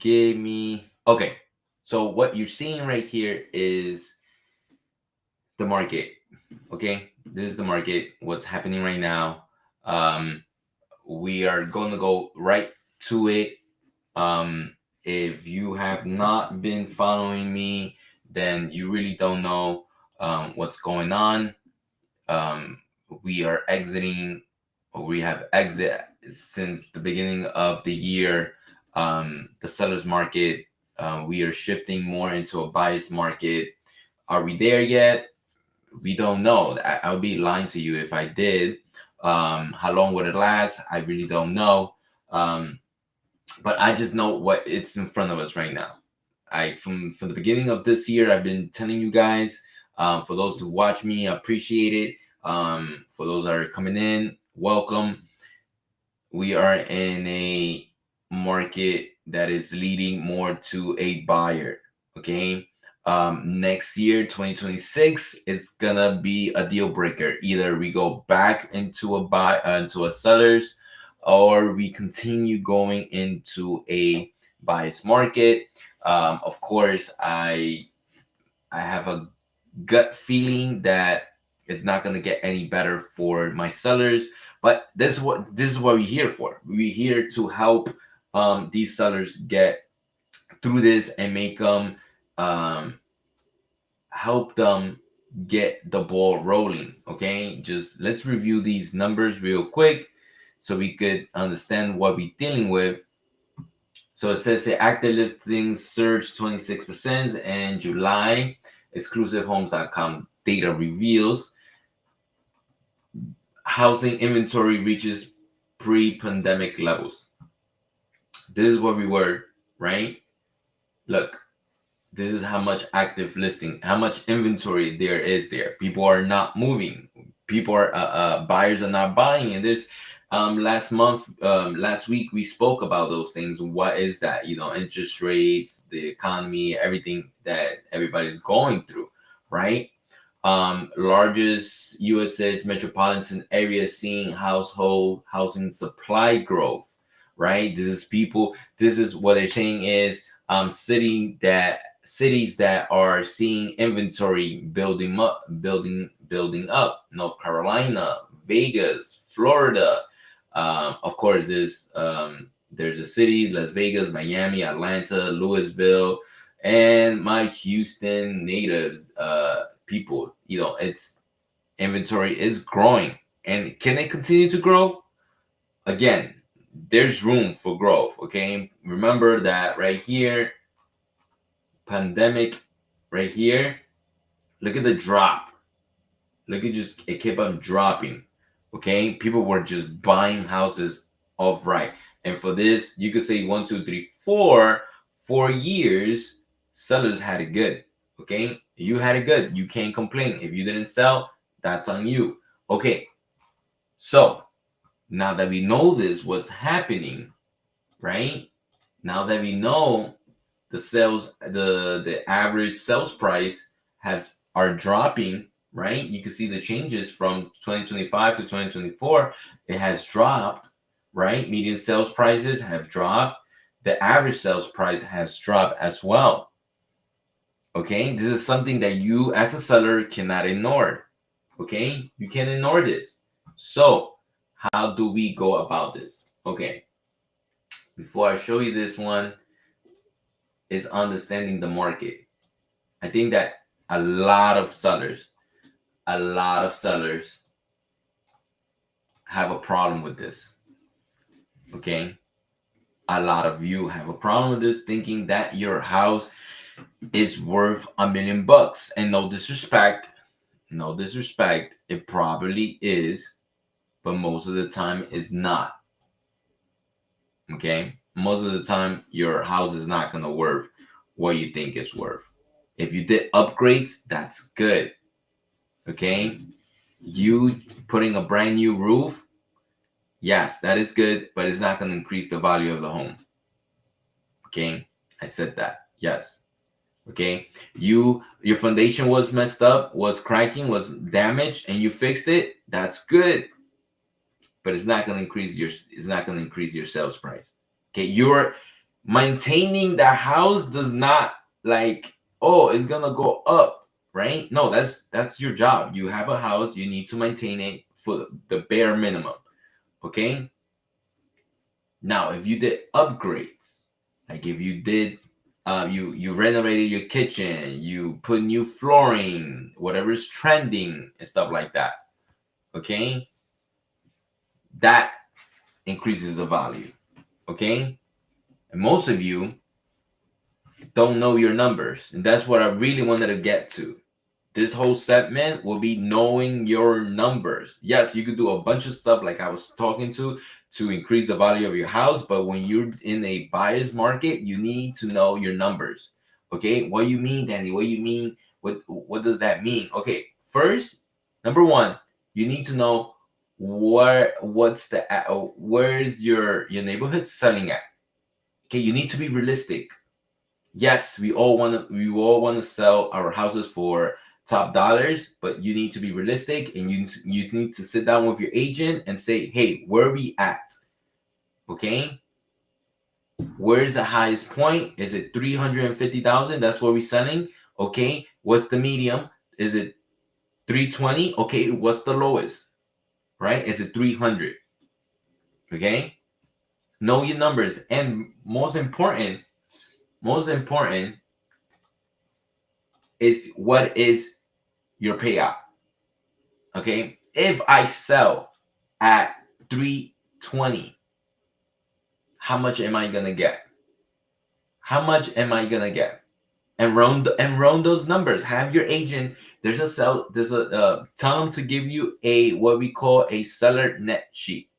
give me, okay. So what you're seeing right here is the market. Okay, this is the market. What's happening right now? We are going to go right to it. If you have not been following me, then you really don't know what's going on. We are exiting, or we have exit since the beginning of the year. The seller's market, we are shifting more into a buyer's market. Are we there yet? We don't know. I would be lying to you if I did. How long would it last? I really don't know. But I just know what it's in front of us right now. From the beginning of this year, I've been telling you guys. For those who watch me, I appreciate it. For those that are coming in, welcome. We are in a market that is leading more to a buyer. Okay. Next year, 2026, is gonna be a deal breaker. Either we go back into a seller's, or we continue going into a buyer's market. Of course, I have a gut feeling that it's not gonna get any better for my sellers. But this is what we're here for. We're here to help these sellers get through this and make them help them get the ball rolling. Okay, just let's review these numbers real quick so we could understand what we're dealing with. So it says the active listings surged 26% in July. Exclusivehomes.com data reveals housing inventory reaches pre-pandemic levels. This is where we were, right? Look, this is how much active listing, how much inventory there is there. People are not moving. People are buyers are not buying. And there's last week we spoke about those things. What is that? Interest rates, the economy, everything that everybody's going through, right? Largest US's metropolitan areas seeing household housing supply growth, right? This is what they're saying is cities that are seeing inventory building up. North Carolina, Vegas, Florida. Of course, there's a city, Las Vegas, Miami, Atlanta, Louisville, and my Houston natives, people. It's inventory is growing, and can it continue to grow? Again, there's room for growth. Okay, remember that right here, pandemic, right here. Look at the drop. Look at it kept on dropping. Okay, people were just buying houses outright, and for this, you could say 1, 2, 3, 4 years, sellers had it good. Okay, you had it good. You can't complain. If you didn't sell, that's on you. Okay, so now that we know this, what's happening, right? Now that we know the average sales price are dropping, right? You can see the changes from 2025 to 2024. It has dropped, right? Median sales prices have dropped. The average sales price has dropped as well. Okay, this is something that you as a seller cannot ignore. Okay, you can't ignore this. So how do we go about this? Okay, before I show you this one, is understanding the market. I think that a lot of sellers have a problem with this. Okay, a lot of you have a problem with this, thinking that your house is worth $1 million. And no disrespect, it probably is, but most of the time it's not. Okay, most of the time your house is not gonna worth what you think it's worth. If you did upgrades, that's good. Okay, you putting a brand new roof, yes, that is good, but it's not going to increase the value of the home. Okay, I said that. Yes. Okay, your foundation was messed up, was cracking, was damaged, and you fixed it. That's good, but it's not going to increase your sales price. Okay, Maintaining the house does not like, oh, it's gonna go up, right? No, that's your job. You have a house, you need to maintain it for the bare minimum. Okay. Now, if you did upgrades, like if you did, you renovated your kitchen, you put new flooring, whatever's trending and stuff like that. Okay, that increases the value. Okay, and most of you don't know your numbers, and that's what I really wanted to get to. This whole segment will be knowing your numbers. Yes, you could do a bunch of stuff like I was talking to increase the value of your house, but when you're in a buyer's market, you need to know your numbers. Okay, what do you mean, Dany? What do you mean? What does that mean? Okay, first, number one, you need to know where's your neighborhood selling at. Okay, you need to be realistic. Yes, we all want to sell our houses for top dollars, but you need to be realistic, and you need to sit down with your agent and say, hey, where are we at? Okay, where's the highest point? Is it 350,000? That's where we're selling. Okay, what's the medium? Is it 320? Okay, what's the lowest? Right, is it 300? Okay, know your numbers, and most important is what is your payout. Okay, if I sell at 320, how much am I gonna get? How much am I gonna get? And round those numbers. Have your agent. Tell them to give you a what we call a seller net sheet.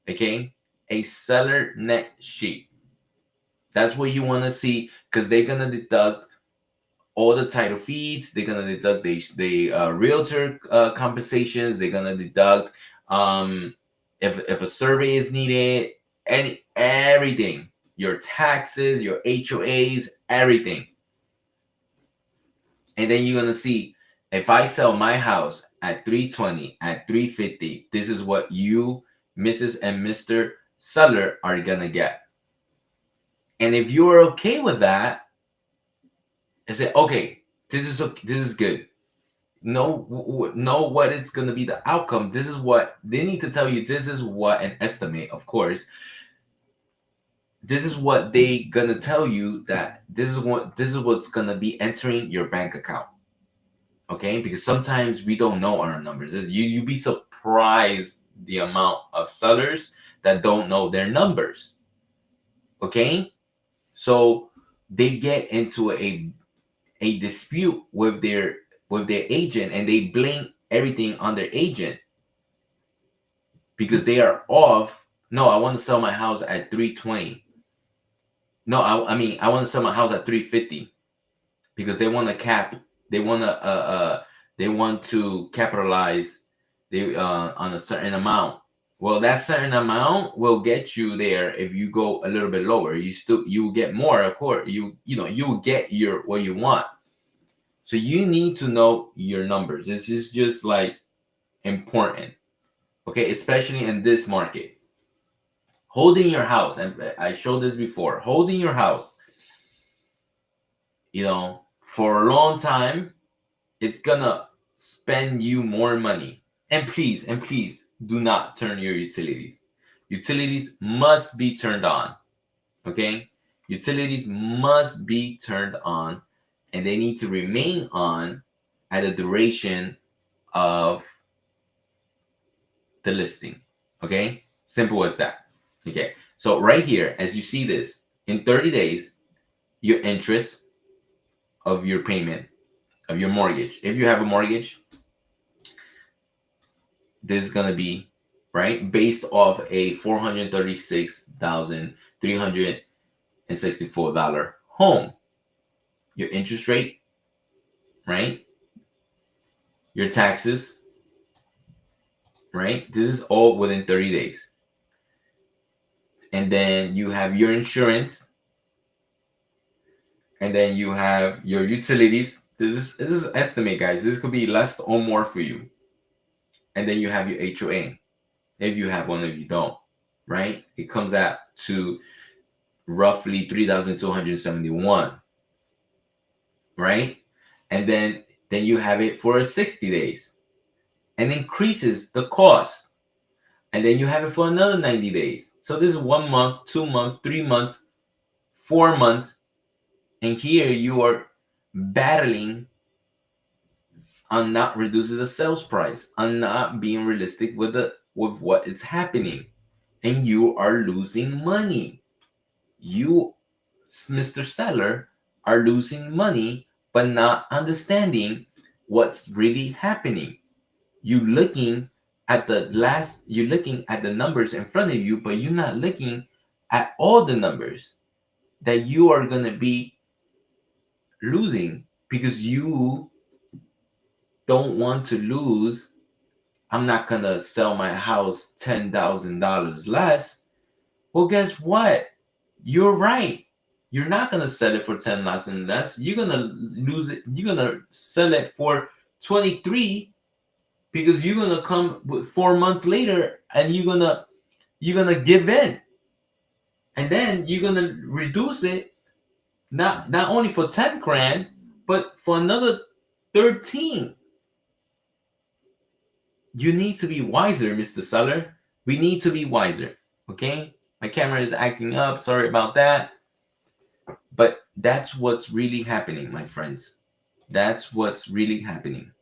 Okay, a seller net sheet. That's what you want to see, because they're gonna deduct all the title fees. They're gonna deduct the realtor compensations. They're gonna deduct if a survey is needed, everything, your taxes, your HOAs, everything. And then you're gonna see, if I sell my house at 320, at 350, this is what you, Mrs. and Mr. Seller, are gonna get. And if you're okay with that, I say, okay, this is good. Know what is going to be the outcome. This is what they need to tell you. This is what an estimate, of course. This is what they gonna tell you, that this is what's gonna be entering your bank account. Okay, because sometimes we don't know our numbers. You'd be surprised the amount of sellers that don't know their numbers. Okay, so they get into a dispute with their agent, and they blame everything on their agent because they are off. No, I want to sell my house at 320. No, I mean, I want to sell my house at 350, because they want to cap. They want to capitalize on a certain amount. Well, that certain amount will get you there. If you go a little bit lower, you get more, of course. You get what you want. So you need to know your numbers. This is just like important, okay? Especially in this market. Holding your house, and I showed this before, holding your house, for a long time, it's gonna spend you more money. And please do not turn your utilities. Utilities must be turned on, okay? Utilities must be turned on, and they need to remain on at a duration of the listing. Okay, simple as that. Okay, so right here, as you see this, in 30 days, your interest of your payment of your mortgage, if you have a mortgage, this is going to be right based off a $436,364 home. Your interest rate, right? Your taxes, right? This is all within 30 days. And then you have your insurance, and then you have your utilities. This is estimate, guys. This could be less or more for you. And then you have your HOA, if you have one, if you don't, right? It comes out to roughly 3,271, right? And then you have it for 60 days and increases the cost. And then you have it for another 90 days. So this is 1 month, 2 months, 3 months, 4 months. And here you are battling on not reducing the sales price, on not being realistic with what is happening. And you are losing money. You, Mr. Seller, are losing money, but not understanding what's really happening. You're looking at the numbers in front of you, but you're not looking at all the numbers that you are gonna be losing because you don't want to lose. I'm not gonna sell my house $10,000 less. Well, guess what? You're right. You're not gonna sell it for 10,000 less. You're gonna lose it. You're gonna sell it for 23 because you're gonna come with 4 months later and you're gonna give in, and then you're gonna reduce it not only for 10 grand but for another 13. You need to be wiser, Mr. Seller. We need to be wiser. Okay, my camera is acting up, sorry about that. But that's what's really happening, my friends. That's what's really happening.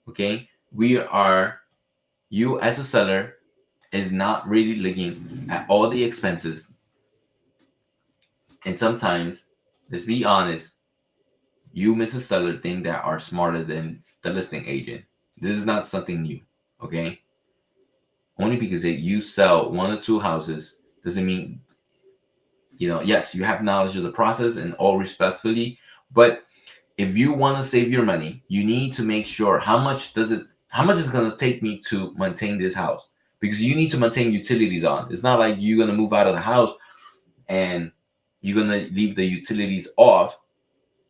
Okay, you as a seller is not really looking at all the expenses. And sometimes, let's be honest, you, Mrs. Seller, think that are smarter than the listing agent. This is not something new, okay? Only because you sell 1 or 2 houses doesn't mean, yes, you have knowledge of the process and all respectfully, but if you want to save your money, you need to make sure how much is it going to take me to maintain this house, because you need to maintain utilities on. It's not like you're going to move out of the house and you're going to leave the utilities off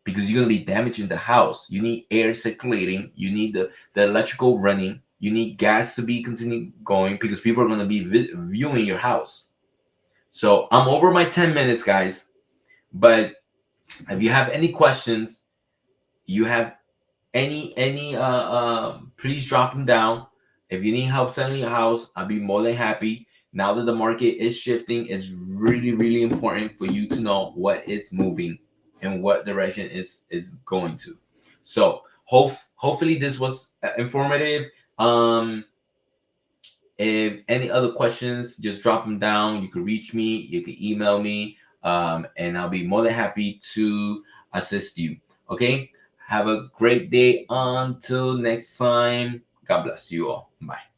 because you're going to be damaging the house. You need air circulating. You need the electrical running. You need gas to be continuing going because people are going to be viewing your house. So I'm over my 10 minutes, guys. But if you have any questions, you have any please drop them down. If you need help selling your house, I'll be more than happy. Now that the market is shifting, it's really, really important for you to know what it's moving and what direction is going to. So hopefully this was informative. If any other questions, just drop them down. You can reach me, you can email me, and I'll be more than happy to assist you. Okay, have a great day. Until next time, God bless you all. Bye.